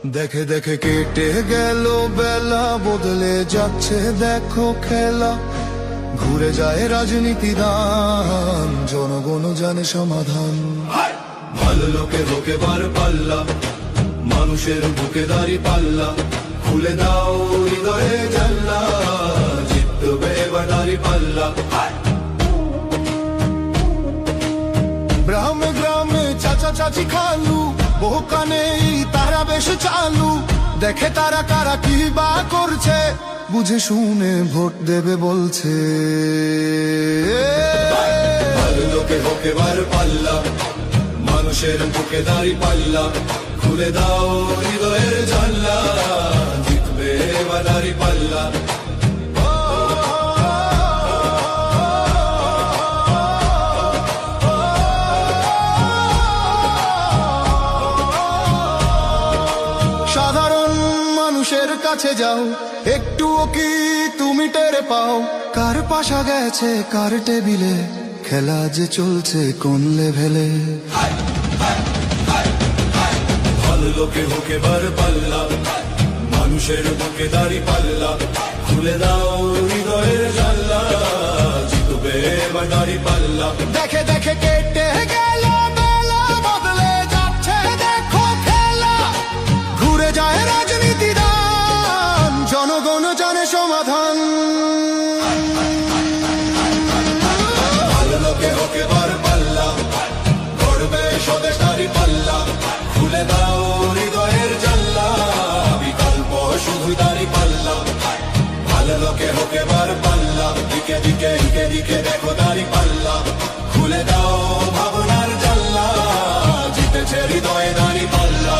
দেখে দেখে কেটে গেল বেলা, বদলে যাচ্ছে দেখো খেলা। ঘুরে যায় রাজনীতি দান, জনগণ জানে সমাধান। ভালো লোকে হোকে বার পাল্লা, মানুষের বুকে দাঁড়ি পাল্লা। খুলে দাও হৃদয়ে জানলা, জিতবে এবার দাঁড়ি পাল্লা। গ্রামে গ্রামে চাচা চাচি খালু, বহু কানে তারা বেশ চালু। দেখে তারা কারা কি বা করছে, বুঝে শুনে ভোট দেবে বলছে। ভালো লোকে হোকে বার পাল্লা, মানুষের বুকে দাঁড়ি পাল্লা। খুলে দাও হৃদয়ের জানলা, জিতবে এবার দাঁড়ি পাল্লা। সাধারণ মানুষের কাছে যাও, একটুও কি তুমি টের পাও? কার পাশা গেছে কার টেবিলে, খেলা যে চলছে কোন লেভেলে। ভালো লোকে হোকে বার পাল্লা, মানুষের বুকে দাঁড়ি পাল্লা। খুলে দাও হৃদয়ের জানলা, জিতবে এবার দাঁড়ি পাল্লা। দেখে দেখে কেটে গেল বেলা, বদলে যাচ্ছে দেখো খেলা। ঘুরে যায় রাজনীতি দান, জনগণ জানে সমাধান। ভালো লোকে হোকে বার পাল্লা, করবে স্বদেশ দাঁড়ি পাল্লা। খুলে দাও হৃদয়ের জানলা, বিকল্প শুধু দাঁড়ি পাল্লা। ভালো লোকে হোকে বার পাল্লা, দিকে দিকে দিকে দিকে দেখো দাঁড়ি পাল্লা। খুলে দাও ভাবনার জানলা, জিতেছে হৃদয়ে দাঁড়ি পাল্লা।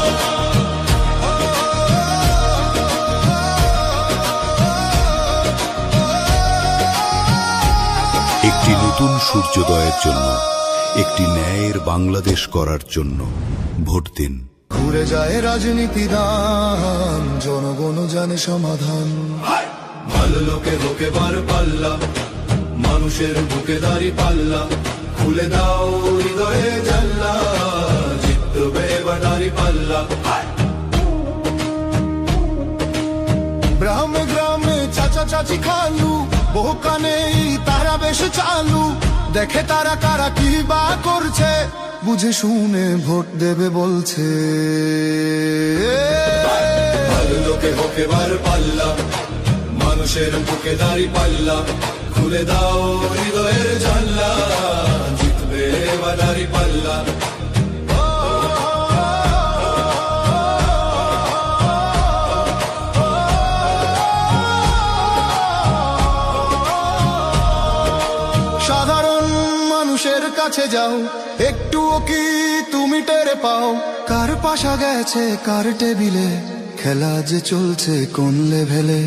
একটি নতুন সূর্যোদয়ের জন্য, একটি ন্যায়ের বাংলাদেশ করার জন্য ভোট দিন। ঘুরে যায় রাজনীতি দান, জনগণ জানে সমাধান। ভালো লোকে হোকে বার পাল্লা, মানুষের বুকে দাঁড়ি পাল্লা। খুলে দাও হৃদয়ে জানলা, জিতবে এবার দাঁড়ি পাল্লা। গ্রামে গ্রামে চাচা চাচি খালু, বহু কানে তারা বেশ চালু। দেখে তারা কারা কি বা করছে, বুঝে শুনে ভোট দেবে বলছে। ভালো লোকে হোকে বার পাল্লা, মানুষের বুকে দাঁড়ি পাল্লা। খুলে দাও হৃদয়ের জানলা, জিতবে এবার দাঁড়ি পাল্লা। সাধারণ মানুষের কাছে যাও, একটুও কি তুমি টের পাও? কার পাশা গেছে কার টেবিলে, খেলা যে চলছে কোন লেভেলে।